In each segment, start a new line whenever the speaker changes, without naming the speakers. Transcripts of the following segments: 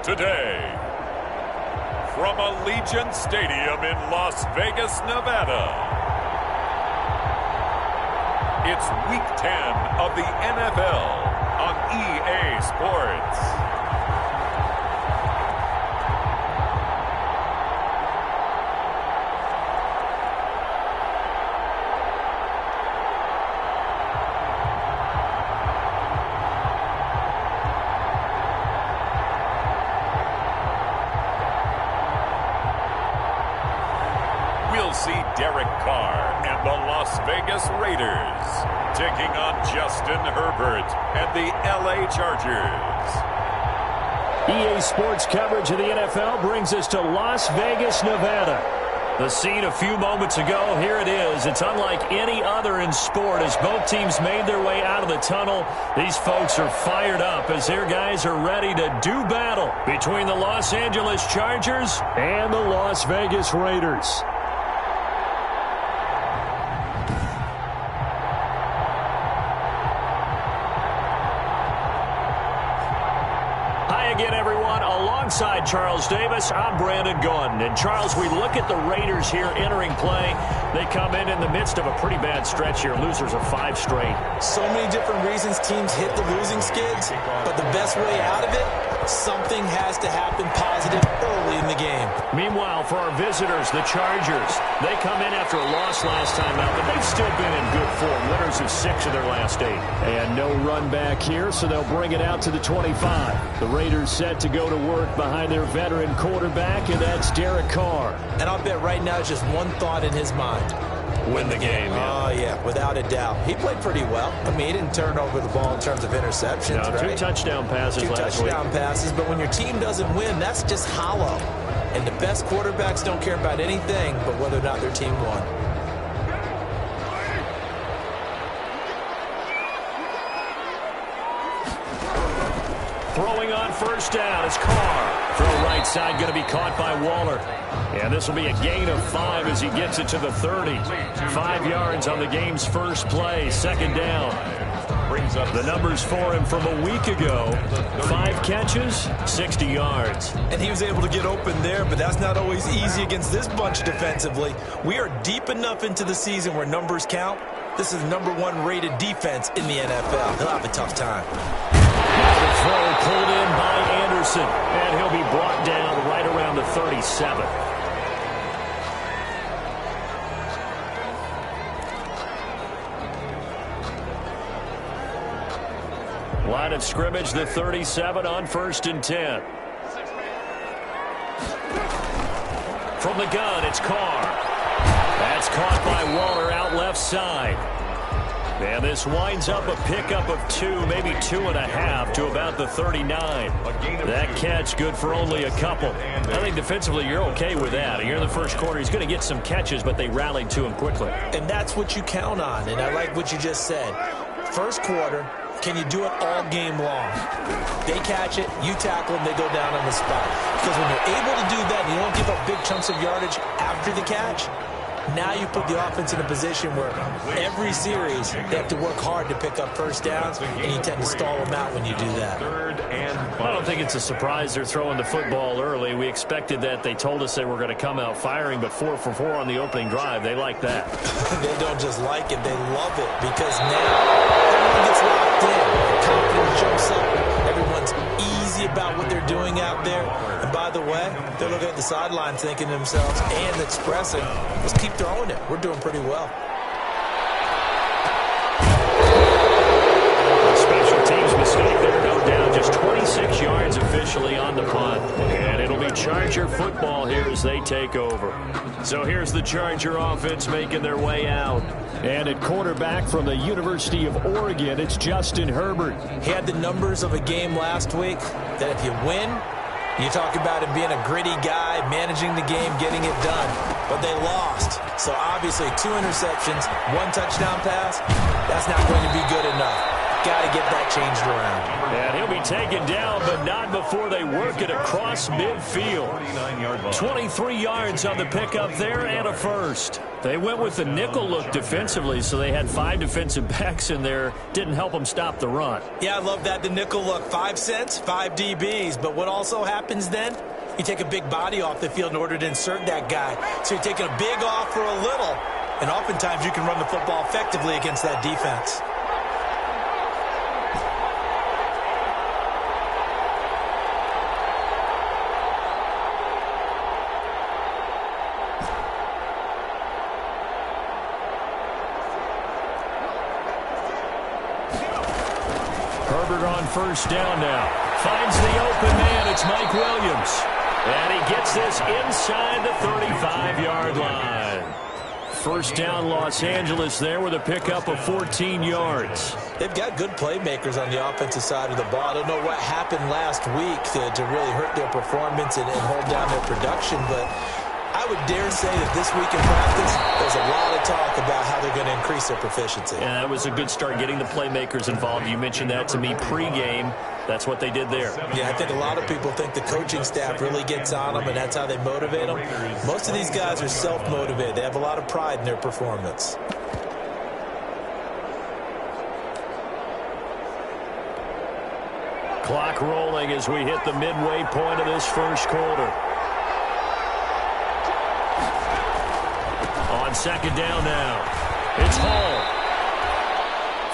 Today, from Allegiant Stadium in Las Vegas, Nevada, it's Week 10 of the NFL on EA Sports. We'll see Derek Carr and the Las Vegas Raiders taking on Justin Herbert and the LA Chargers.
EA Sports coverage of the NFL brings us to Las Vegas, Nevada. The scene a few moments ago, here it is. It's unlike any other in sport as both teams made their way out of the tunnel. These folks are fired up as their guys are ready to do battle between the Los Angeles Chargers and the Las Vegas Raiders. Again, everyone, alongside Charles Davis, I'm Brandon Gaudin. And, Charles, we look at the Raiders here entering play. They come in the midst of a pretty bad stretch here. Losers of 5 straight.
So many different reasons teams hit the losing skids, but the best way out of it, something has to happen positive early in the game.
Meanwhile, for our visitors, the Chargers, they come in after a loss last time out, but they've still been in good form. Winners of 6 of their last 8. And no run back here, so they'll bring it out to the 25. The Raiders set to go to work behind their veteran quarterback, and that's Derek Carr.
And I'll bet right now just one thought in his mind.
Win the game.
Oh, yeah, without a doubt. He played pretty well. I mean, he didn't turn over the ball in terms of interceptions,
no,
right?
2 touchdown passes last week.
2 touchdown passes, but when your team doesn't win, that's just hollow. And the best quarterbacks don't care about anything but whether or not their team won.
Throwing on first down is Carr. Throw right side going to be caught by Waller. And this will be a gain of 5 as he gets it to the 30. 5 yards on the game's first play. Second down. The numbers for him from a week ago. 5 catches, 60 yards.
And he was able to get open there, but that's not always easy against this bunch defensively. We are deep enough into the season where numbers count. This is #1 rated defense in the NFL. He'll have a tough time.
The throw pulled in by Anderson, and he'll be brought down right around the 37. Line of scrimmage, the 37 on 1st and 10. From the gun, it's Carr. That's caught by Waller out left side. And this winds up a pickup of 2, maybe 2.5 to about the 39. That catch good for only a couple. I think defensively you're okay with that. Here in the first quarter, he's going to get some catches, but they rallied to him quickly.
And that's what you count on, and I like what you just said. First quarter, can you do it all game long? They catch it, you tackle them, they go down on the spot. Because when you're able to do that and you don't give up big chunks of yardage after the catch, now you put the offense in a position where every series they have to work hard to pick up first downs, and you tend to stall them out when you do that.
Well, I don't think it's a surprise they're throwing the football early. We expected that. They told us they were going to come out firing, but 4 for 4 on the opening drive. They like that.
They don't just like it, they love it, because now everyone gets locked in. The confidence jumps up. Everyone's easy about what they're doing out there. And by the way, they're looking at the sideline thinking to themselves and expressing, let's keep throwing it. We're doing pretty well.
Special teams mistake there, no doubt. Just 26 yards officially on the punt. And it'll be Charger football here as they take over. So here's the Charger offense making their way out. And at quarterback from the University of Oregon, it's Justin Herbert.
He had the numbers of a game last week that if you win, you talk about him being a gritty guy, managing the game, getting it done. But they lost. So obviously 2 interceptions, 1 touchdown pass, that's not going to be good enough. Got to get that changed around.
And he'll be taken down, but not before they work it across midfield. 23 yards on the pickup there and a first. They went with the nickel look defensively, so they had 5 defensive backs in there. Didn't help them stop the run.
Yeah, I love that, the nickel look. 5 cents, 5 DBs. But what also happens then? You take a big body off the field in order to insert that guy. So you're taking a big off for a little. And oftentimes you can run the football effectively against that defense.
Herbert on first down now. Finds the open man. It's Mike Williams. And he gets this inside the 35-yard line. First down, Los Angeles there with a pickup of 14 yards.
They've got good playmakers on the offensive side of the ball. I don't know what happened last week to really hurt their performance and hold down their production, but I would dare say that this week in practice, there's a lot of talk about how they're going to increase their proficiency.
And that was a good start, getting the playmakers involved. You mentioned that to me pregame. That's what they did there.
Yeah, I think a lot of people think the coaching staff really gets on them, and that's how they motivate them. Most of these guys are self-motivated. They have a lot of pride in their performance.
Clock rolling as we hit the midway point of this first quarter. On second down now, it's Hall.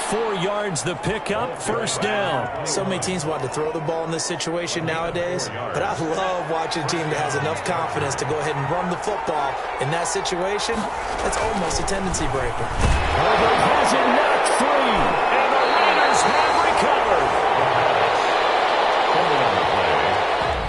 4 yards the pickup, first down.
So many teams want to throw the ball in this situation nowadays, but I love watching a team that has enough confidence to go ahead and run the football in that situation. That's almost a tendency breaker.
Herbert has it knocked free, and the Raiders have recovered.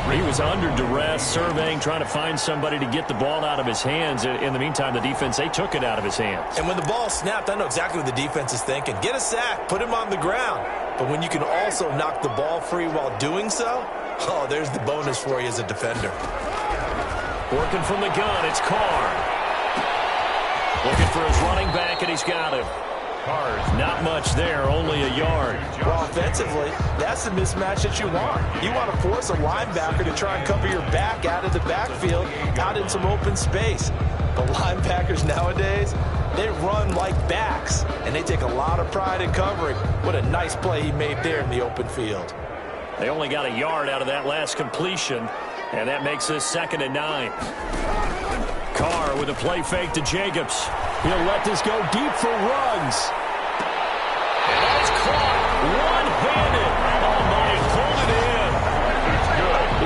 He was under duress, surveying, trying to find somebody to get the ball out of his hands. In the meantime, the defense, they took it out of his hands.
And when the ball snapped, I know exactly what the defense is thinking. Get a sack, put him on the ground. But when you can also knock the ball free while doing so, oh, there's the bonus for you as a defender.
Working from the gun, it's Carr. Looking for his running back, and he's got him. Not much there, only a yard.
Well, offensively, that's the mismatch that you want. You want to force a linebacker to try and cover your back out of the backfield, out in some open space. The linebackers nowadays, they run like backs, and they take a lot of pride in covering. What a nice play he made there in the open field.
They only got a yard out of that last completion, and that makes this 2nd and 9. Carr with a play fake to Jacobs. He'll let this go deep for Ruggs. And that's caught one-handed. Oh, my, pulled it in.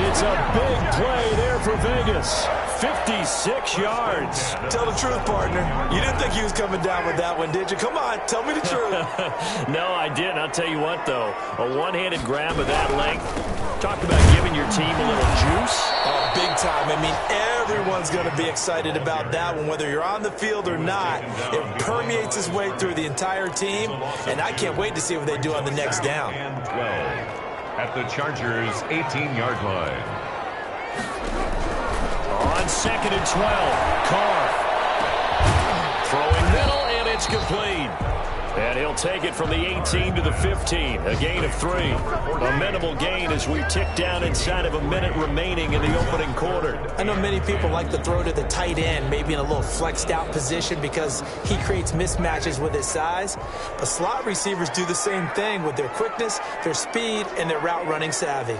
It's a big play there for Vegas. 56 yards.
Tell the truth, partner. You didn't think he was coming down with that one, did you? Come on, tell me the truth.
No, I didn't. I'll tell you what, though. A one-handed grab of that length. Talk about giving your team a little juice.
Oh, big time. I mean, everyone's going to be excited about that one, whether you're on the field or not. It permeates its way through the entire team, and I can't wait to see what they do on the next down.
And 12 at the Chargers' 18-yard line.
On 2nd and 12, Carr. Throwing middle, and it's complete. And he'll take it from the 18 to the 15, a gain of 3. A minimal gain as we tick down inside of a minute remaining in the opening quarter.
I know many people like to throw to the tight end, maybe in a little flexed out position because he creates mismatches with his size. But slot receivers do the same thing with their quickness, their speed, and their route running savvy.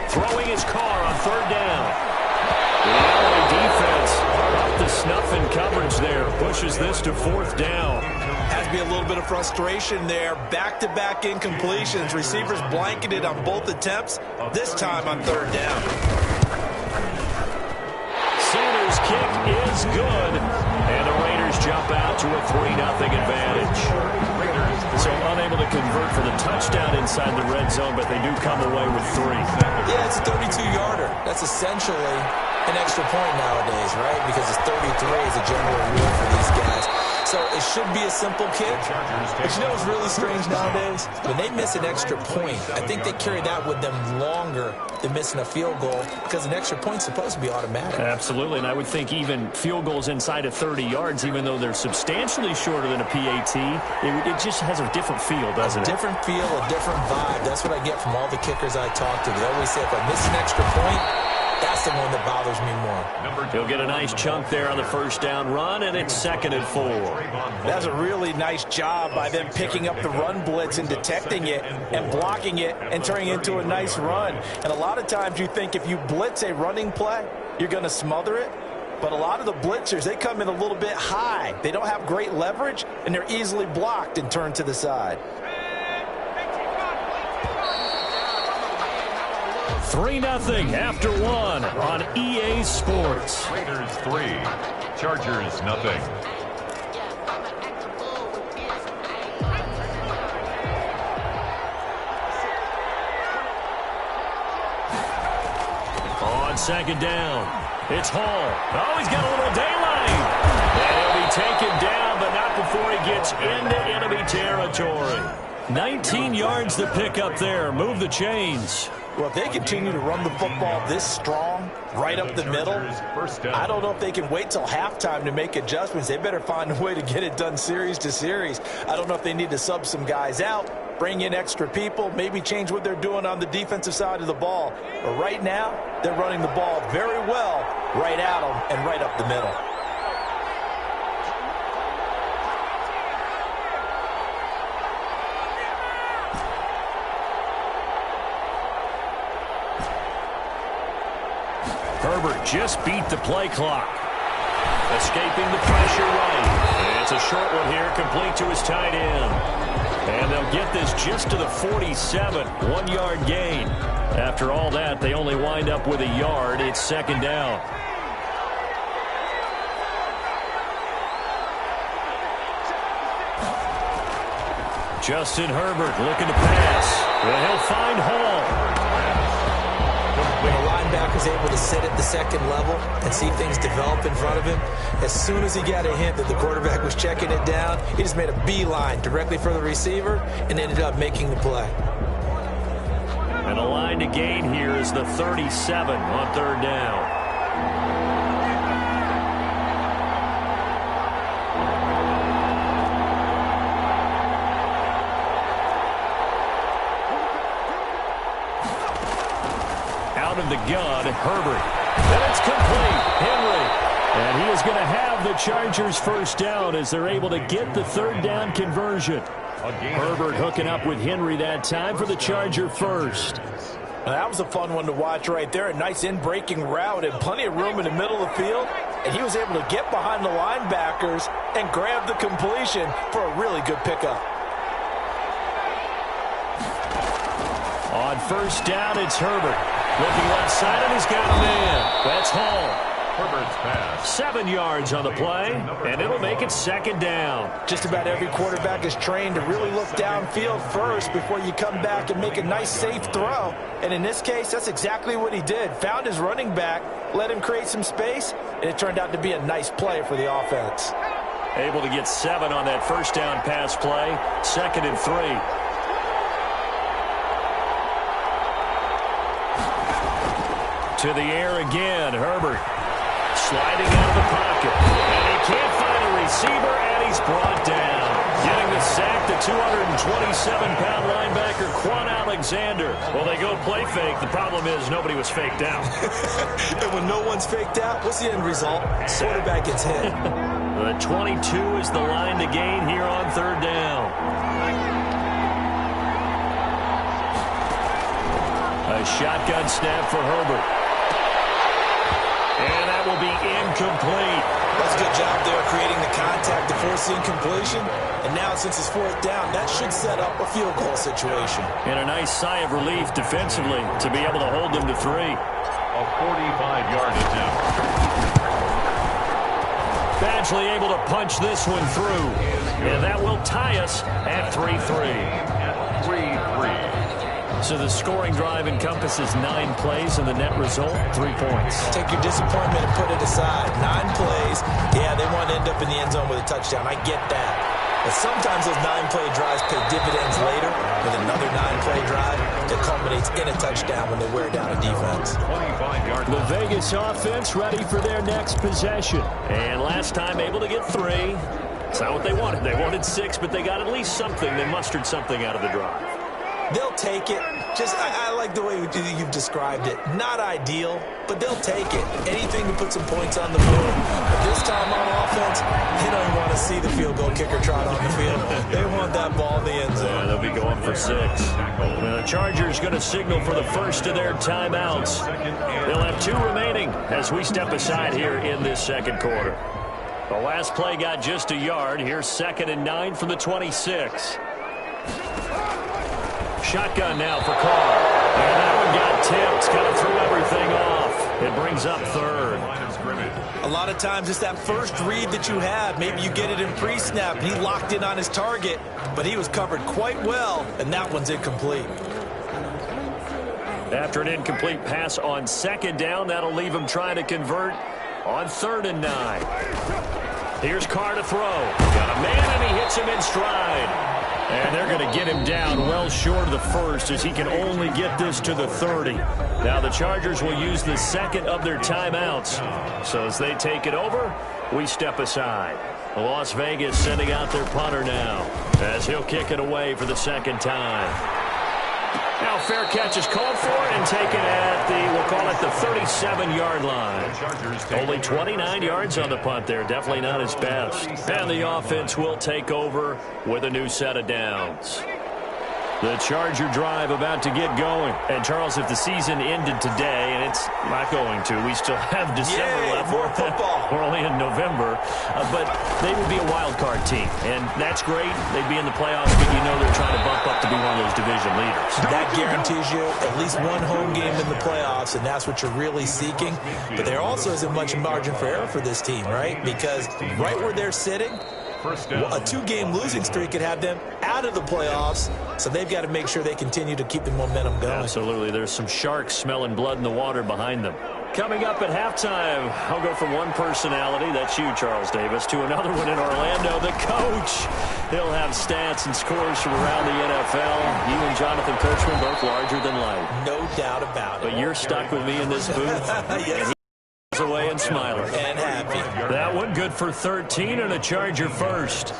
Throwing his Carr on 3rd down. The LA defense up to snuff in coverage there. Pushes this to 4th down.
Has to be a little bit of frustration there. Back-to-back incompletions. Receivers blanketed on both attempts, this time on 3rd down.
Sanders' kick is good. And the Raiders jump out to a 3-0 advantage. So unable to convert for the touchdown inside the red zone, but they do come away with 3.
Yeah, it's a 32-yarder. That's essentially an extra point nowadays, right? Because it's 33 is a general rule for these guys. So it should be a simple kick. But you know what's really strange nowadays? When they miss an extra point, I think they carry that with them longer than missing a field goal because an extra point's supposed to be automatic.
Absolutely, and I would think even field goals inside of 30 yards, even though they're substantially shorter than a PAT, it just has a different feel, doesn't it?
A different feel, a different vibe. That's what I get from all the kickers I talk to. They always say if I miss an extra point, that's the one that bothers me more.
He'll get a nice chunk there on the first down run, and it's 2nd and 4.
That's a really nice job by them picking up the run blitz and detecting it and blocking it and turning it into a nice run. And a lot of times you think if you blitz a running play, you're going to smother it. But a lot of the blitzers, they come in a little bit high. They don't have great leverage, and they're easily blocked and turned to the side.
3-0 after 1 on EA Sports.
Raiders 3, Chargers nothing.
On 2nd down, it's Hall. Oh, he's got a little daylight. And he'll be taken down, but not before he gets into enemy territory. 19 yards to pick up there. Move the chains.
Well, if they continue to run the football this strong, right up the middle, I don't know if they can wait till halftime to make adjustments. They better find a way to get it done series to series. I don't know if they need to sub some guys out, bring in extra people, maybe change what they're doing on the defensive side of the ball. But right now, they're running the ball very well right at them and right up the middle.
Herbert just beat the play clock. Escaping the pressure right. It's a short one here, complete to his tight end. And they'll get this just to the 47, 1-yard gain. After all that, they only wind up with a yard. It's 2nd down. Justin Herbert looking to pass. Well, he'll find Hall.
When a linebacker's able to sit at the second level and see things develop in front of him, as soon as he got a hint that the quarterback was checking it down, he just made a beeline directly for the receiver and ended up making the play.
And a line to gain here is the 37 on 3rd down. Of the gun, Herbert. And it's complete. Henry. And he is going to have the Chargers first down as they're able to get the 3rd down conversion. Herbert hooking up with Henry that time for the Charger first.
Now, that was a fun one to watch right there. A nice in-breaking route and plenty of room in the middle of the field. And he was able to get behind the linebackers and grab the completion for a really good pickup.
On 1st down, it's Herbert. Looking left side, and he's got a man. That's Hall.
Herbert's pass.
7 yards on the play, and it'll make it 2nd down.
Just about every quarterback is trained to really look downfield first before you come back and make a nice, safe throw. And in this case, that's exactly what he did. Found his running back, let him create some space, and it turned out to be a nice play for the offense.
Able to get 7 on that 1st down pass play. 2nd and 3. To the air again, Herbert. Sliding out of the pocket. And he can't find a receiver, and he's brought down. Getting the sack, the 227-pound linebacker, Quan Alexander. Well, they go play fake. The problem is nobody was faked out.
And when no one's faked out, what's the end result? Quarterback gets hit.
The 22 is the line to gain here on 3rd down. A shotgun snap for Herbert. And that will be incomplete.
That's a good job there creating the contact to force the incompletion. And now since it's 4th down, that should set up a field goal situation.
And a nice sigh of relief defensively to be able to hold them to 3.
A 45-yard attempt.
Badgley able to punch this one through. And that will tie us at 3-3.
3-3.
So the scoring drive encompasses 9 plays, and the net result, 3 points.
Take your disappointment and put it aside. 9 plays. Yeah, they want to end up
up in the end zone with a touchdown. I get that. But sometimes those 9-play drives pay dividends later with another 9-play drive that culminates in a touchdown when they wear down a defense.
The Vegas offense ready for their next possession. And last time able to get 3. It's not what they wanted. They wanted 6, but they got at least something. They mustered something out of the drive.
They'll take it. I like the way you've described it. Not ideal, but they'll take it. Anything to put some points on the board. But this time on offense, they don't want to see the field goal kicker trot on the field. They want that ball in the end zone.
Yeah, they'll be going for 6. The Chargers going to signal for the first of their timeouts. They'll have 2 remaining as we step aside here in this second quarter. The last play got just a yard. Here's 2nd and 9 from the 26. Shotgun now for Carr. And that one got tipped. Kind of threw everything off. It brings up 3rd.
A lot of times it's that first read that you have. Maybe you get it in pre-snap. He locked in on his target, but he was covered quite well, and that one's incomplete.
After an incomplete pass on 2nd down, that'll leave him trying to convert on 3rd and 9. Here's Carr to throw. Got a man, and he hits him in stride. And they're going to get him down well short of the first as he can only get this to the 30. Now the Chargers will use the 2nd of their timeouts. So as they take it over, we step aside. Las Vegas sending out their punter now as he'll kick it away for the 2nd time. Now fair catch is called for and taken at we'll call it the 37-yard line. Only 29 yards on the punt there. Definitely not his best. And the offense will take over with a new set of downs. The Charger drive about to get going. And, Charles, if the season ended today, and it's not going to, we still have December left.
More football.
We're only in November. But they would be a wild card team. And that's great. They'd be in the playoffs, but you know they're trying to bump up to be one of those division leaders.
That guarantees you at least one home game in the playoffs, and that's what you're really seeking. But there also isn't much margin for error for this team, right? Because right where they're sitting, a 2-game losing streak could have them out of the playoffs, so they've got to make sure they continue to keep the momentum going.
Absolutely. There's some sharks smelling blood in the water behind them. Coming up at halftime, I'll go from one personality, that's you, Charles Davis, to another one in Orlando, the coach. He'll have stats and scores from around the NFL. You and Jonathan Coachman both larger than life.
No doubt about it.
But you're stuck with me in this booth.
Yes.
Away and smiling.
And happy.
That one good for 13 and a Charger first.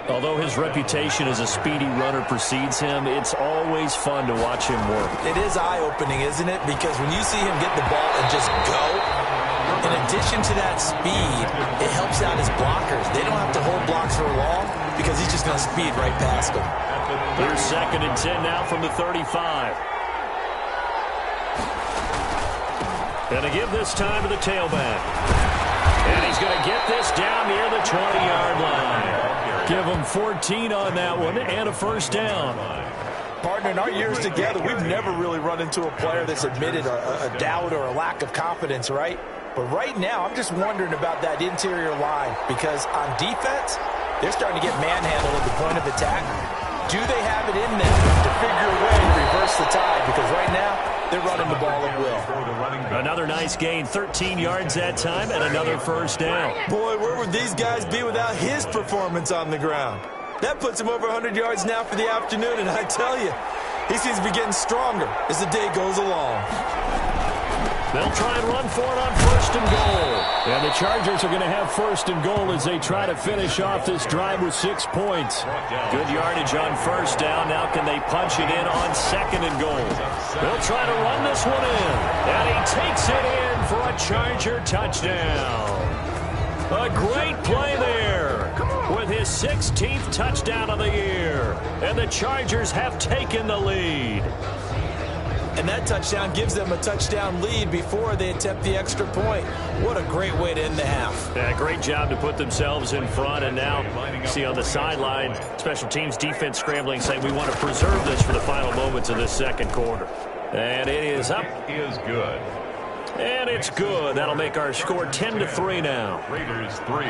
Although his reputation as a speedy runner precedes him, it's always fun to watch him work.
It is eye-opening, isn't it? Because when you see him get the ball and just go, in addition to that speed, it helps out his blockers. They don't have to hold blocks for long because he's just going to speed right past them.
Here's 2nd and 10 now from the 35. Going to give this time to the tailback. And he's going to get this down near the 20-yard line. Give him 14 on that one and a first down.
Partner, in our years together, we've never really run into a player that's admitted a doubt or a lack of confidence, right? But right now, I'm just wondering about that interior line because on defense, they're starting to get manhandled at the point of attack. Do they have it in them to figure a way to reverse the tide? Because right now, they're running the ball at will.
Another nice gain, 13 yards that time, and another first down.
Boy, where would these guys be without his performance on the ground? That puts him over 100 yards now for the afternoon, and I tell you, he seems to be getting stronger as the day goes along.
They'll try and run for it on 1st and goal. And the Chargers are going to have 1st and goal as they try to finish off this drive with 6 points. Good yardage on 1st down. Now can they punch it in on 2nd and goal? They'll try to run this one in. And he takes it in for a Charger touchdown. A great play there with his 16th touchdown of the year. And the Chargers have taken the lead.
And that touchdown gives them a touchdown lead before they attempt the extra point. What a great way to end the half.
Yeah, great job to put themselves in front. And now, see on the sideline, special teams defense scrambling, saying we want to preserve this for the final moments of this second quarter. And it is up.
It is good.
And it's good. That'll make our score 10-3 now.
Raiders 3.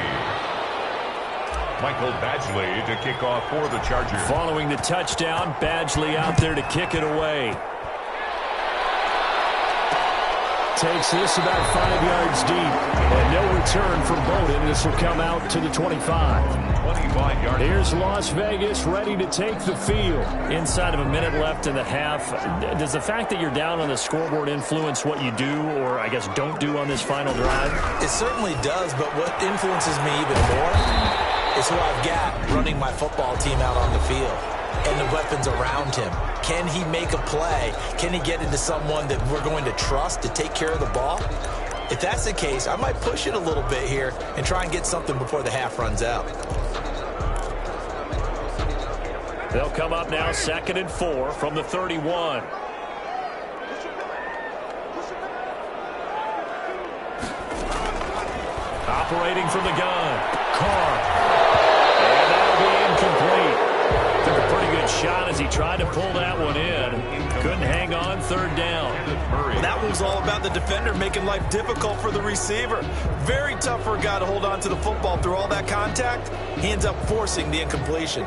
Michael Badgley to kick off for the Chargers.
Following the touchdown, Badgley out there to kick it away. Takes this about 5 yards deep. And no return from Bowden. This will come out to the 25.
25 yards.
Here's Las Vegas ready to take the field. Inside of a minute left in the half. Does the fact that you're down on the scoreboard influence what you do or, I guess, don't do on this final drive?
It certainly does, but what influences me even more is who I've got running my football team out on the field and the weapons around him. Can he make a play? Can he get into someone that we're going to trust to take care of the ball? If that's the case, I might push it a little bit here and try and get something before the half runs out.
They'll come up now 2nd and 4 from the 31. Operating from the gun. Carr. And that'll be incomplete. Took a pretty good shot as he tried to pull that one in. Couldn't hang on, 3rd down.
That one was all about the defender making life difficult for the receiver. Very tough for a guy to hold on to the football through all that contact. He ends up forcing the incompletion.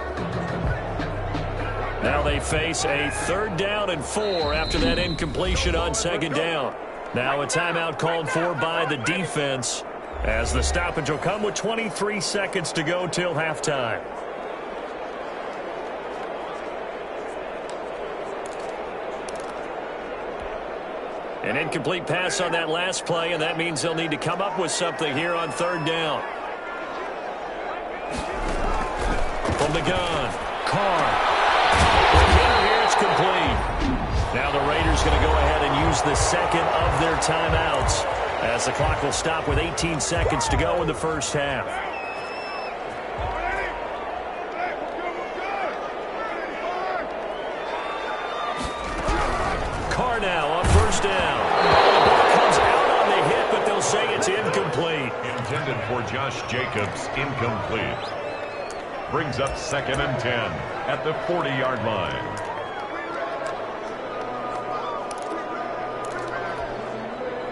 Now they face a 3rd down and 4 after that incompletion on 2nd down. Now a timeout called for by the defense as the stoppage will come with 23 seconds to go till halftime. An incomplete pass on that last play, and that means they'll need to come up with something here on 3rd down. From the gun, Carr. Here it's complete. Now the Raiders going to go ahead and use the 2nd of their timeouts as the clock will stop with 18 seconds to go in the first half. Carr now on 1st down. Ball comes out on the hit, but they'll say it's incomplete.
Intended for Josh Jacobs, incomplete. Brings up 2nd and 10 at the 40-yard line.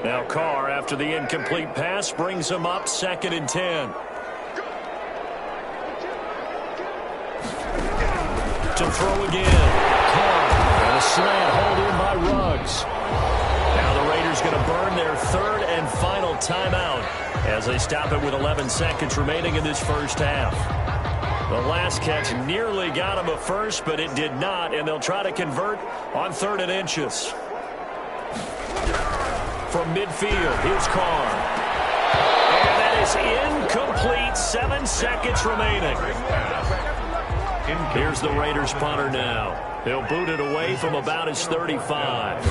Now Carr, after the incomplete pass, brings him up 2nd and 10. To throw again. Carr, and a slant hold in by Ruggs. Now the Raiders going to burn their 3rd and final timeout as they stop it with 11 seconds remaining in this first half. The last catch nearly got him a first, but it did not, and they'll try to convert on 3rd and inches. From midfield, here's Carr. And that is incomplete. 7 seconds remaining. Here's the Raiders punter now. He'll boot it away from about his 35.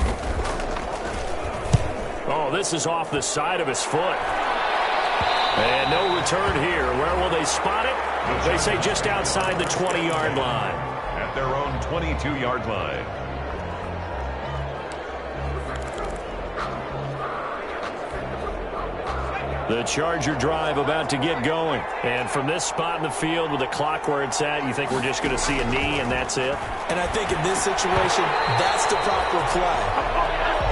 Oh, this is off the side of his foot. And no return here. Where will they spot it? They say just outside the 20-yard line.
At their own 22-yard line.
The Charger drive about to get going. And from this spot in the field with the clock where it's at, you think we're just going to see a knee and that's it?
And I think in this situation, that's the proper play.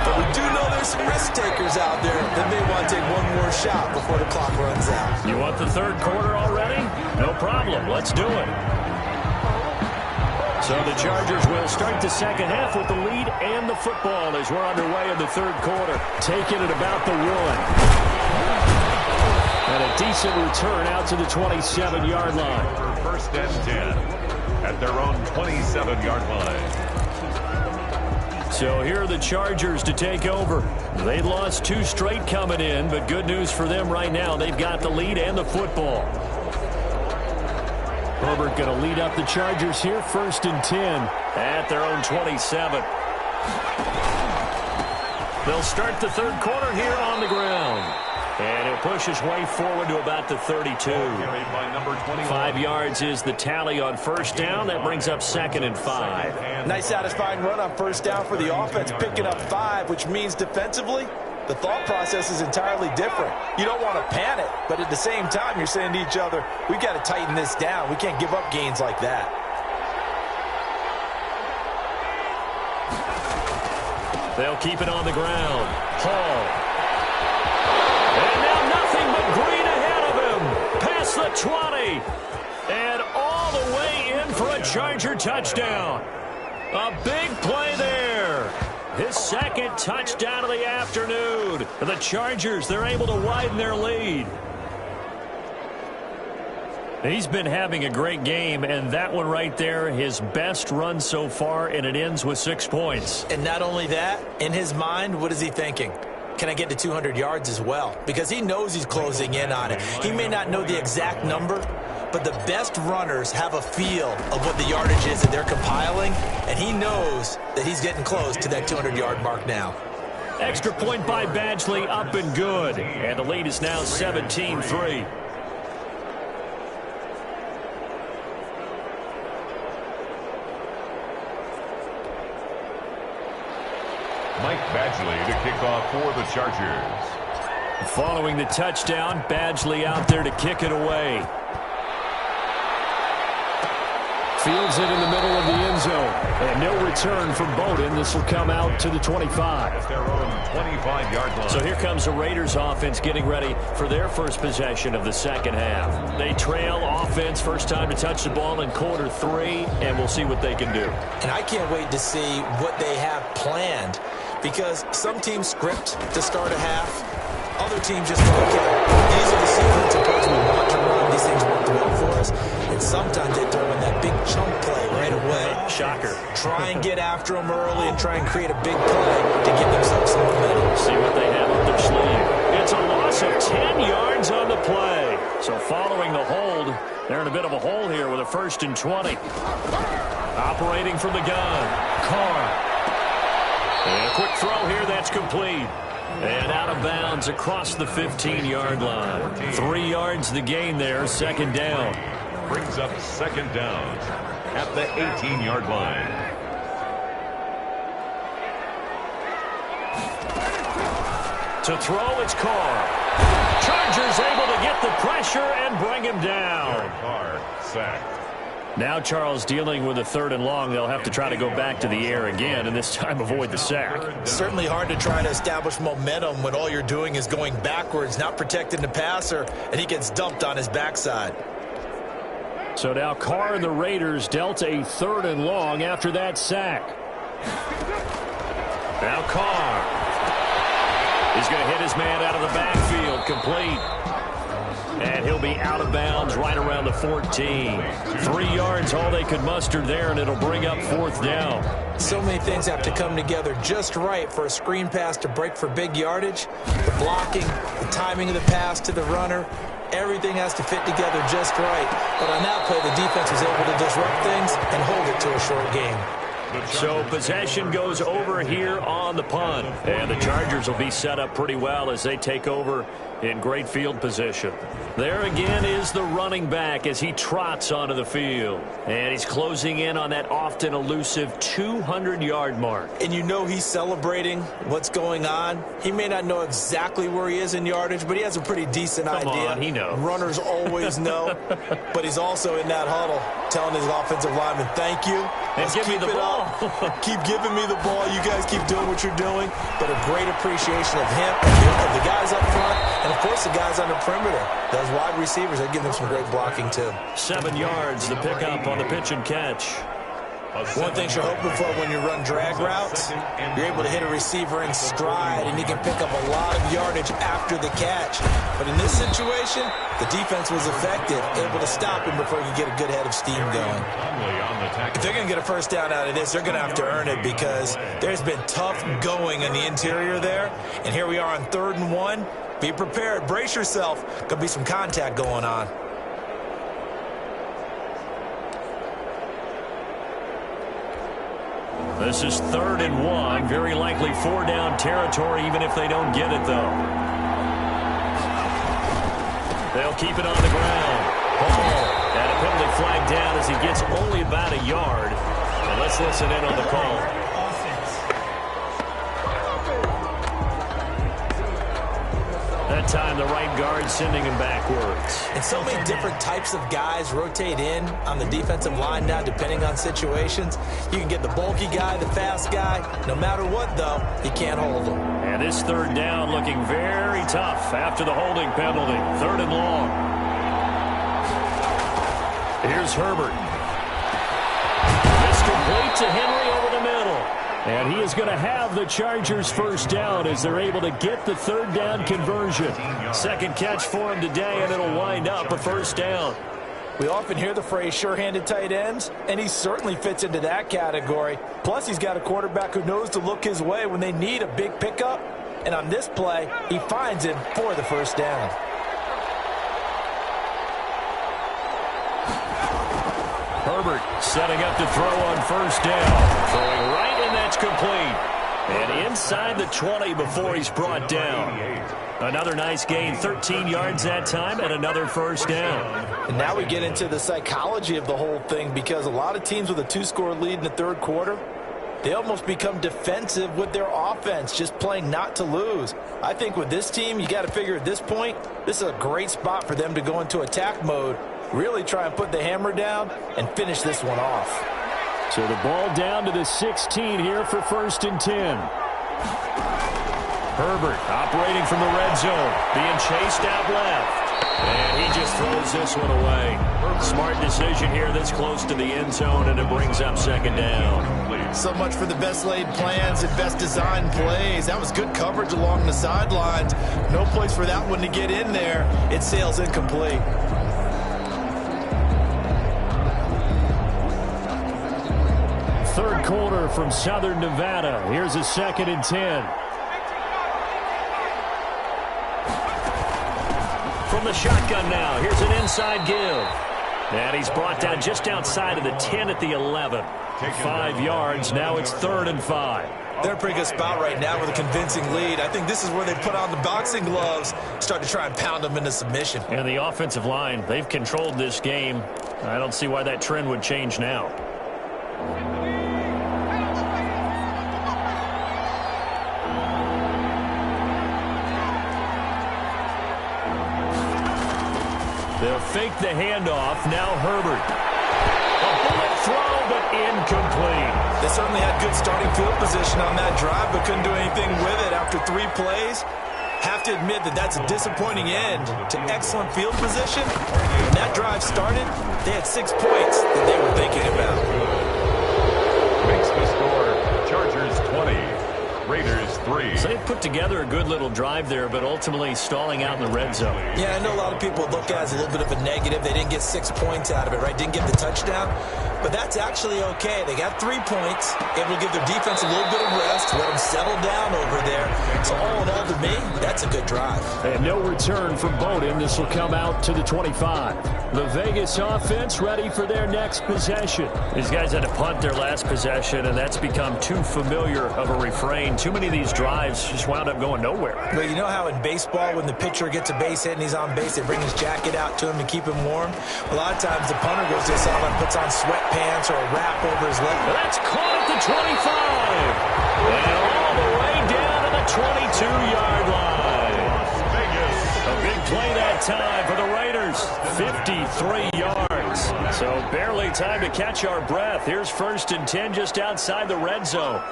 But we do know there's some risk takers out there that may want to take one more shot before the clock runs out.
You want the 3rd quarter already? No problem. Let's do it. So the Chargers will start the 2nd half with the lead and the football as we're underway in the 3rd quarter. Taking it about the 1. And a decent return out to the 27-yard line.
For 1st and 10 at their own 27-yard line.
So here are the Chargers to take over. They lost 2 straight coming in, but good news for them right now. They've got the lead and the football. Herbert going to lead up the Chargers here, 1st and 10 at their own 27. They'll start the 3rd quarter here on the ground. And he'll push his way forward to about the 32. 5 yards is the tally on 1st down. That brings up 2nd and 5.
Nice satisfying run on 1st down for the offense, picking up 5, which means defensively, the thought process is entirely different. You don't want to panic, but at the same time, you're saying to each other, we've got to tighten this down. We can't give up gains like that.
They'll keep it on the ground. Hall. And now nothing but green ahead of him. Past the 20. And all the way in for a Charger touchdown. A big play there. His second touchdown of the afternoon. The Chargers, they're able to widen their lead. He's been having a great game, and that one right there, his best run so far, and it ends with 6 points.
And not only that, in his mind, what is he thinking? Can I get to 200 yards as well? Because he knows he's closing in on it. He may not know the exact number, but the best runners have a feel of what the yardage is that they're compiling, and he knows that he's getting close to that 200-yard mark now.
Extra point by Badgley, up and good. And the lead is now 17-3.
Mike Badgley to kick off for the Chargers.
Following the touchdown, Badgley out there to kick it away. Fields it in the middle of the end zone. And no return from Bowden. This will come out to the 25.
At their own 25-yard line.
So here comes the Raiders offense getting ready for their first possession of the second half. They trail offense, first time to touch the ball in quarter 3, and we'll see what they can do.
And I can't wait to see what they have planned, because some teams script to start a half. Other teams just go, okay, these are the sequence of plays we want to run. These things work well for us. And sometimes they throw in that big chunk play right away.
Shocker.
Try and get after them early and try and create a big play to give themselves some momentum.
See what they have up their sleeve. It's a loss of 10 yards on the play. So following the hold, they're in a bit of a hole here with a 1st and 20. Operating from the gun. Carr. And a quick throw here, that's complete. And out of bounds across the 15-yard line. 3 yards the gain there, second down.
Brings up second down at the 18-yard line.
To throw, it's Carr. Chargers able to get the pressure and bring him down.
Carr sacked.
Now Charles dealing with a 3rd and long. They'll have to try to go back to the air again, and this time avoid the sack.
Certainly hard to try to establish momentum when all you're doing is going backwards, not protecting the passer, and he gets dumped on his backside.
So now Carr and the Raiders dealt a 3rd and long after that sack. Now Carr. He's going to hit his man out of the backfield, complete. And he'll be out of bounds right around the 14. 3 yards, all they could muster there, and it'll bring up 4th down.
So many things have to come together just right for a screen pass to break for big yardage. The blocking, the timing of the pass to the runner, everything has to fit together just right. But on that play, the defense was able to disrupt things and hold it to a short game.
So possession goes over here on the punt. And the Chargers will be set up pretty well as they take over in great field position. There again is the running back as he trots onto the field. And he's closing in on that often elusive 200-yard mark.
And you know he's celebrating what's going on. He may not know exactly where he is in yardage, but he has a pretty decent idea.
Come on, he knows.
Runners always know. But he's also in that huddle telling his offensive lineman, thank you.
And give me the ball.
Keep giving me the ball. You guys keep doing what you're doing. But a great appreciation of him, of the guys up front, and, of course, the guys on the perimeter. Those wide receivers, they give them some great blocking, too.
7 yards, the pickup on the pitch and catch.
One thing you're hoping for when you run drag routes, you're able to hit a receiver in stride, and he can pick up a lot of yardage after the catch. But in this situation, the defense was effective, able to stop him before he could get a good head of steam going. If they're going to get a first down out of this, they're going to have to earn it, because there's been tough going in the interior there. And here we are on 3rd and 1. Be prepared. Brace yourself. Going to be some contact going on.
This is 3rd and 1. Very likely 4-down territory, even if they don't get it, though. They'll keep it on the ground. And a penalty flag down as he gets only about a yard. And let's listen in on the call. That time the right guard sending him backwards.
And so many different types of guys rotate in on the defensive line now, depending on situations. You can get the bulky guy, the fast guy. No matter what, though, you can't hold them.
And this 3rd down looking very tough after the holding penalty. 3rd and long. Here's Herbert. It's complete to Henry over the middle. And he is going to have the Chargers first down as they're able to get the third down conversion. Second catch for him today, and it'll wind up a first down.
We often hear the phrase sure-handed tight ends, and he certainly fits into that category. Plus, he's got a quarterback who knows to look his way when they need a big pickup. And on this play, he finds him for the first down.
Herbert setting up to throw on first down. Throwing right, and that's complete. And inside the 20 before he's brought down. Another nice gain, 13 yards that time, and another first down.
And now we get into the psychology of the whole thing, because a lot of teams with a 2-score lead in the third quarter, they almost become defensive with their offense, just playing not to lose. I think with this team, you got to figure at this point, this is a great spot for them to go into attack mode, really try and put the hammer down and finish this one off.
So the ball down to the 16 here for 1st and 10. Herbert operating from the red zone, being chased out left. And he just throws this one away. Smart decision here this close to the end zone, and it brings up second down.
So much for the best laid plans and best designed plays. That was good coverage along the sidelines. No place for that one to get in there. It sails incomplete.
Third quarter from Southern Nevada. Here's a 2nd and 10. From the shotgun now, here's an inside give. And he's brought down just outside of the 10 at the 11. 5 yards, now it's 3rd and 5.
They're in a pretty good spot right now with a convincing lead. I think this is where they put on the boxing gloves, start to try and pound them into submission.
And the offensive line, they've controlled this game. I don't see why that trend would change now. They'll fake the handoff. Now Herbert. A bullet throw, but incomplete.
They certainly had good starting field position on that drive, but couldn't do anything with it after 3 plays. Have to admit that that's a disappointing end to excellent field position. When that drive started, they had 6 points that they were thinking about.
Makes the score Chargers 20. Raiders 3.
So they put together a good little drive there, but ultimately stalling out in the red zone.
Yeah, I know a lot of people look at it as a little bit of a negative. They didn't get 6 points out of it, right? Didn't get the touchdown. But that's actually okay. They got 3 points, able to give their defense a little bit of rest, let them settle down over there. So all in all, to me, that's a good drive.
And no return from Bowden. This will come out to the 25. The Vegas offense ready for their next possession. These guys had to punt their last possession, and that's become too familiar of a refrain. Too many of these drives just wound up going nowhere.
But you know how in baseball, when the pitcher gets a base hit and he's on base, they bring his jacket out to him to keep him warm? A lot of times the punter goes to the sideline, puts on sweatpants or a wrap over his leg.
That's caught at the 25. And all the way down to the 22-yard line. A big play that time for the Raiders. 53 yards. So barely time to catch our breath. Here's 1st and 10 just outside the red zone.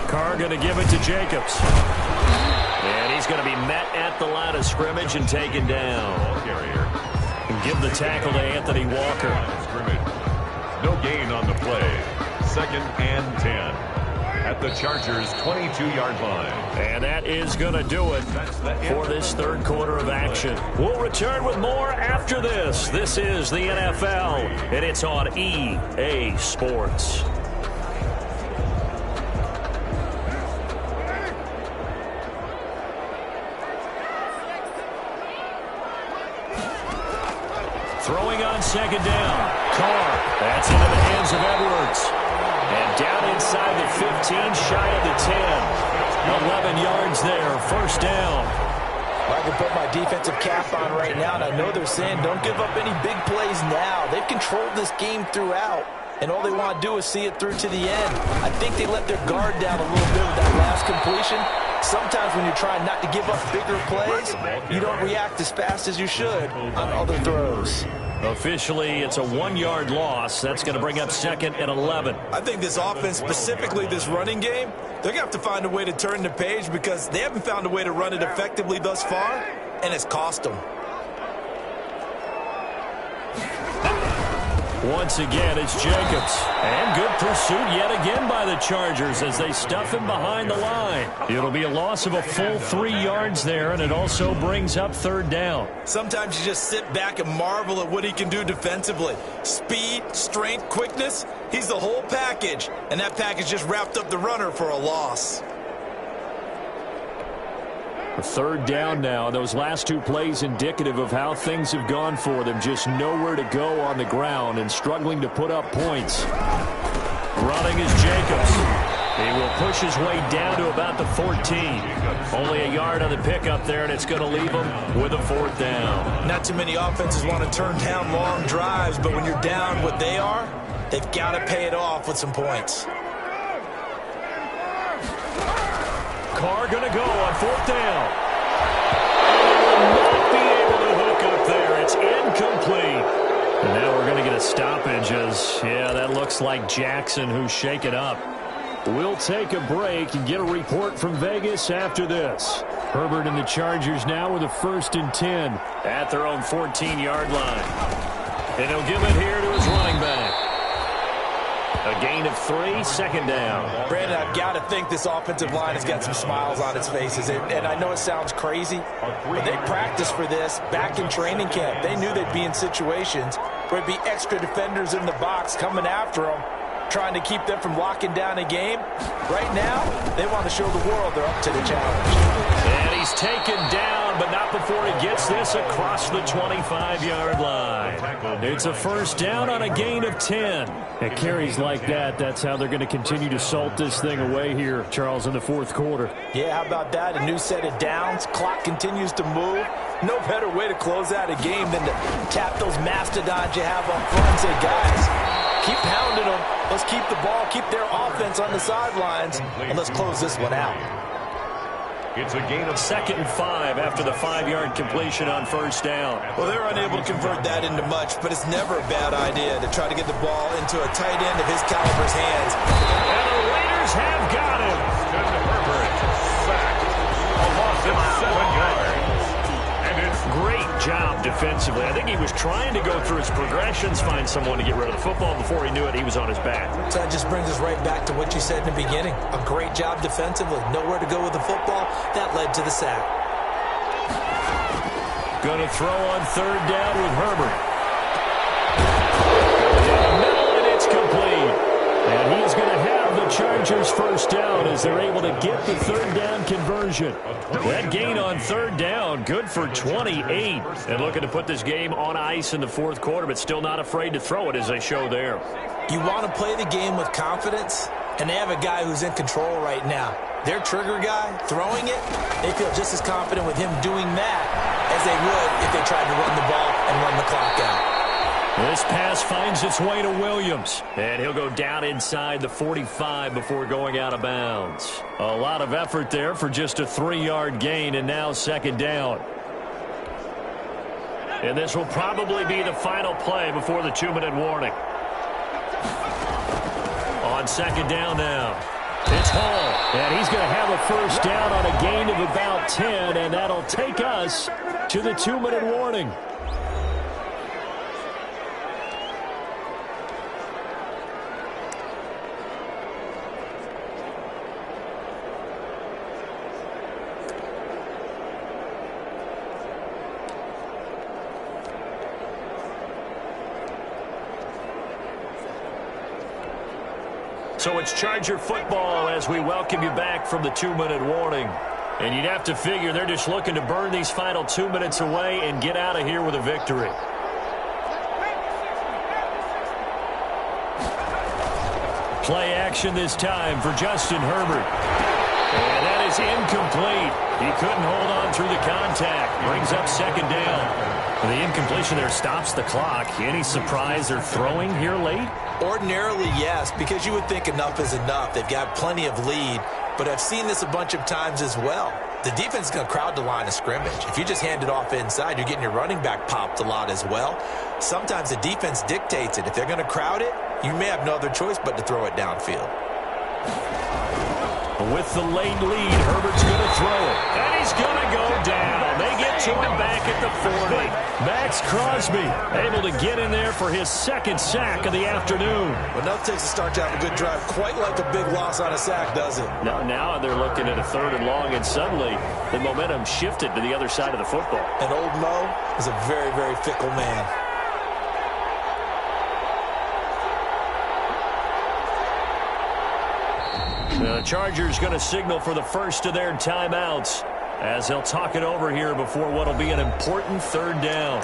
Carr going to give it to Jacobs. And he's going to be met at the line of scrimmage and taken down. And give the tackle to Anthony Walker.
No gain on the play. 2nd and 10. At the Chargers' 22-yard line.
And that is going to do it for this third quarter of action. We'll return with more after this. This is the NFL, and it's on EA Sports. Throwing on 2nd down. Carr. That's into the hands of Edwards. And down inside the 15, shy of the 10. 11 yards there, 1st down.
I can put my defensive cap on right now, and I know they're saying don't give up any big plays now. They've controlled this game throughout, and all they want to do is see it through to the end. I think they let their guard down a little bit with that last completion. Sometimes when you're trying not to give up bigger plays, you don't react as fast as you should on other throws.
Officially, it's a 1-yard loss. That's going to bring up 2nd and 11.
I think this offense, specifically this running game, they're going to have to find a way to turn the page because they haven't found a way to run it effectively thus far, and it's cost them.
Once again, it's Jacobs. And good pursuit yet again by the Chargers as they stuff him behind the line. It'll be a loss of a full 3 yards there, and it also brings up third down.
Sometimes you just sit back and marvel at what he can do defensively. Speed, strength, quickness, he's the whole package. And that package just wrapped up the runner for a loss.
A third down now. Those last 2 plays indicative of how things have gone for them. Just nowhere to go on the ground and struggling to put up points. Running is Jacobs. He will push his way down to about the 14. Only a yard on the pickup there, and it's going to leave him with a 4th down.
Not too many offenses want to turn down long drives, but when you're down what they are, they've got to pay it off with some points.
Carr going to go on 4th down. Will not be able to hook up there. It's incomplete. And now we're going to get a stoppage as, yeah, that looks like Jackson who's shaken up. We'll take a break and get a report from Vegas after this. Herbert and the Chargers now with a 1st and 10 at their own 14-yard line. And he'll give it here to his running back. A gain of 3, 2nd down.
Brandon, I've got to think this offensive line has got some smiles on its faces. And I know it sounds crazy, but they practiced for this back in training camp. They knew they'd be in situations where it'd be extra defenders in the box coming after them, trying to keep them from locking down a game. Right now, they want to show the world they're up to the challenge.
And he's taken down, but not before he gets this across the 25-yard line. It's a 1st down on a gain of 10. At carries like that, that's how they're going to continue to salt this thing away here, Charles, in the 4th quarter.
Yeah, how about that? A new set of downs. Clock continues to move. No better way to close out a game than to tap those mastodons you have up front and say, guys, keep pounding them. Let's keep the ball, keep their offense on the sidelines, and let's close this one out.
It's a gain of 2nd and 5 after the 5-yard completion on 1st down.
Well, they're unable to convert that into much, but it's never a bad idea to try to get the ball into a tight end of his caliber's hands.
And the Raiders have got him.
Herbert sacked. A loss of 7 yards.
Great job defensively. I think he was trying to go through his progressions, find someone to get rid of the football. Before he knew it, he was on his back.
So that just brings us right back to what you said in the beginning. A great job defensively. Nowhere to go with the football. That led to the sack.
Going to throw on 3rd down with Herbert. In the middle, and it's complete. And he's going to have the Chargers' 1st down as they're able to get the 3rd down conversion. That gain on 3rd down, good for 28. And looking to put this game on ice in the 4th quarter, but still not afraid to throw it as they show there.
You want to play the game with confidence, and they have a guy who's in control right now. Their trigger guy, throwing it, they feel just as confident with him doing that as they would if they tried to run the ball and run the clock out.
This pass finds its way to Williams, and he'll go down inside the 45 before going out of bounds. A lot of effort there for just a 3-yard gain, and now 2nd down. And this will probably be the final play before the 2-minute warning. On 2nd down now, it's Hall, and he's going to have a 1st down on a gain of about 10, and that'll take us to the 2-minute warning. So it's Charger football as we welcome you back from the 2-minute warning. And you'd have to figure they're just looking to burn these final 2 minutes away and get out of here with a victory. Play action this time for Justin Herbert. And that is incomplete. He couldn't hold on through the contact. Brings up 2nd down. The incompletion there stops the clock. Any surprise they're throwing here late?
Ordinarily, yes, because you would think enough is enough. They've got plenty of lead, but I've seen this a bunch of times as well. The defense is going to crowd the line of scrimmage. If you just hand it off inside, you're getting your running back popped a lot as well. Sometimes the defense dictates it. If they're going to crowd it, you may have no other choice but to throw it downfield.
With the late lead, Herbert's going to throw it. And he's going to go down. They get to him back at the 40. Max Crosby able to get in there for his second sack of the afternoon.
Well, nothing takes a start to have a good drive. Quite like a big loss on a sack, does it?
Now they're looking at a 3rd and long, and suddenly the momentum shifted to the other side of the football.
And old Mo is a very, very fickle man.
The Chargers going to signal for the first of their timeouts as they'll talk it over here before what will be an important 3rd down.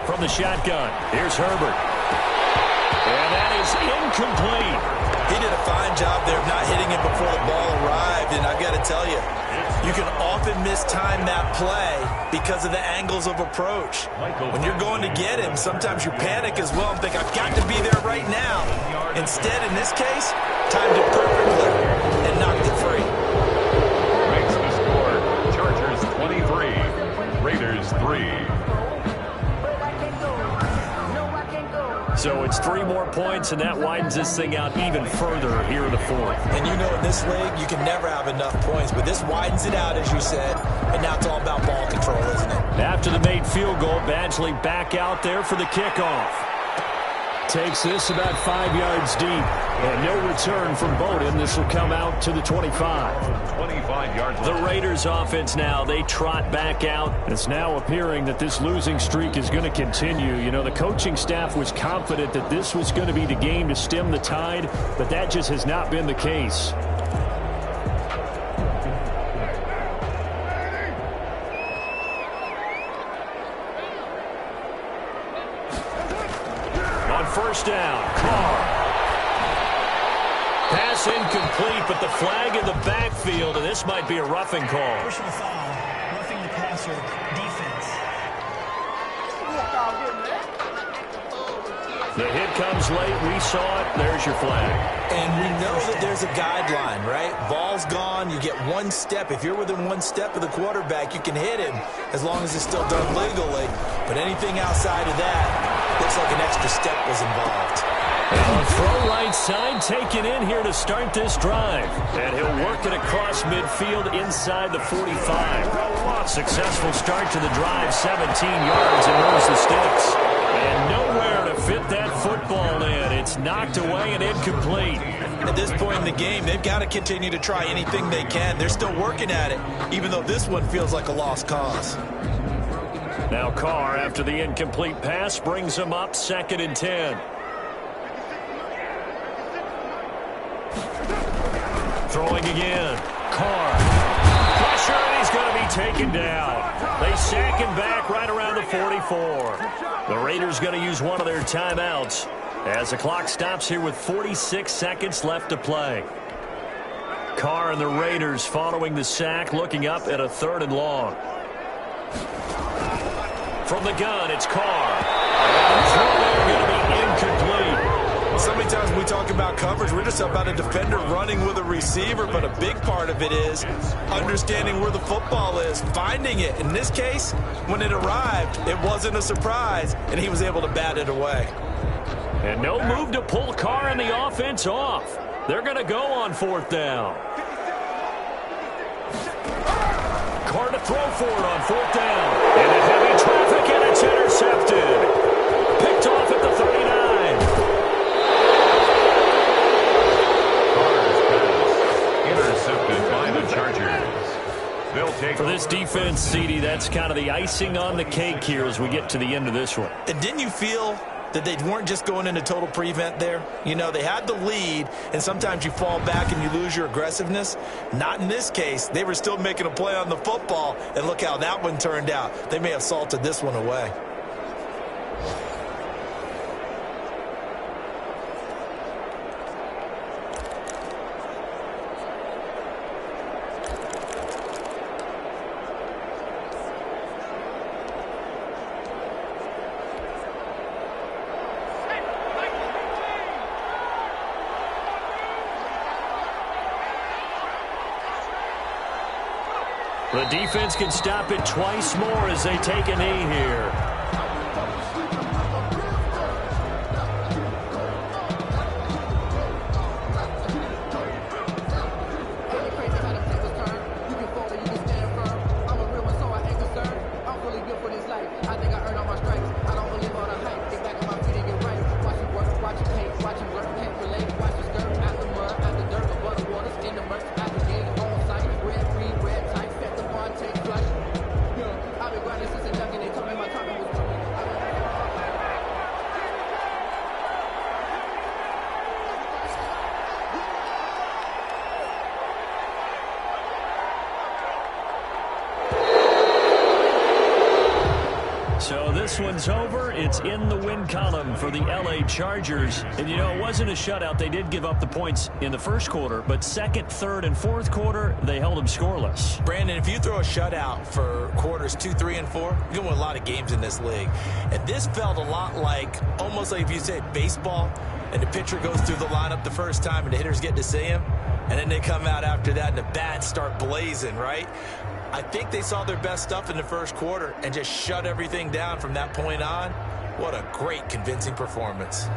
From the shotgun, here's Herbert. And that is incomplete.
He did a fine job there of not hitting it before the ball arrived, and I've got to tell you, you can often mistime that play because of the angles of approach. When you're going to get him, sometimes you panic as well and think, I've got to be there right now. Instead, in this case, timed it perfectly and knocked it free.
Makes the score Chargers 23, Raiders 3.
So it's 3 more points, and that widens this thing out even further here in the 4th.
And you know in this league, you can never have enough points, but this widens it out, as you said, and now it's all about ball control, isn't it?
After the made field goal, Badgley back out there for the kickoff. Takes this about 5 yards deep, and no return from Bowden. This will come out to the 25.
25 yards.
The Raiders offense now, they trot back out. It's now appearing that this losing streak is going to continue. You know, the coaching staff was confident that this was going to be the game to stem the tide, but that just has not been the case. On first down, Carr. Pass incomplete, but the flag in the backfield, and this might be a roughing call.
Personal foul, roughing the passer, defense.
The hit comes late. We saw it. There's your flag.
And we know that there's a guideline, right? Ball's gone. You get 1 step. If you're within 1 step of the quarterback, you can hit him as long as it's still done legally. But anything outside of that, looks like an extra step was involved.
A throw right side taken in here to start this drive. And he'll work it across midfield inside the 45. Successful start to the drive, 17 yards, and moves the sticks. And nowhere to fit that football in. It's knocked away and incomplete.
At this point in the game, they've got to continue to try anything they can. They're still working at it, even though this one feels like a lost cause.
Now Carr, after the incomplete pass, brings him up 2nd and 10. Throwing again. Carr. Pressure, and he's going to be taken down. They sack him back right around the 44. The Raiders going to use one of their timeouts as the clock stops here with 46 seconds left to play. Carr and the Raiders following the sack, looking up at a 3rd and long. From the gun, it's Carr. And throw going to be incomplete.
So many times when we talk about coverage, we're just about a defender running with a receiver, but a big part of it is understanding where the football is, finding it. In this case, when it arrived, it wasn't a surprise, and he was able to bat it away.
And no move to pull Carr and the offense off. They're going to go on 4th down. Carr to throw for it on 4th down. Into heavy traffic, and it's intercepted. Picked off at the 39.
Intercepted by the Chargers. They'll take
For this defense, CD, that's kind of the icing on the cake here as we get to the end of this one.
And didn't you feel that they weren't just going into total prevent there? You know, they had the lead, and sometimes you fall back and you lose your aggressiveness. Not in this case. They were still making a play on the football, and look how that one turned out. They may have salted this one away.
The defense can stop it twice more as they take a knee here. So this one's over. It's in the win column for the LA Chargers. And, you know, it wasn't a shutout. They did give up the points in the first quarter, but second, third, and fourth quarter, they held them scoreless.
Brandon, if you throw a shutout for quarters 2, 3, and 4, you're going to win a lot of games in this league. And this felt a lot like, almost like if you say baseball, and the pitcher goes through the lineup the first time and the hitters get to see him, and then they come out after that and the bats start blazing, right? I think they saw their best stuff in the first quarter and just shut everything down from that point on. What a great, convincing performance.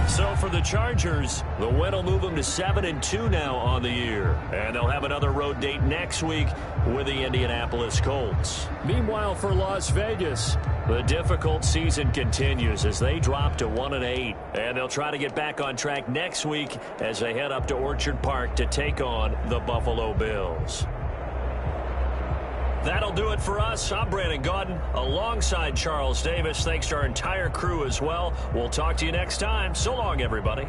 So for the Chargers, the win will move them to 7-2 now on the year. And they'll have another road date next week with the Indianapolis Colts. Meanwhile, for Las Vegas, the difficult season continues as they drop to 1-8. And they'll try to get back on track next week as they head up to Orchard Park to take on the Buffalo Bills. That'll do it for us. I'm Brandon Gaudin alongside Charles Davis. Thanks to our entire crew as well. We'll talk to you next time. So long, everybody.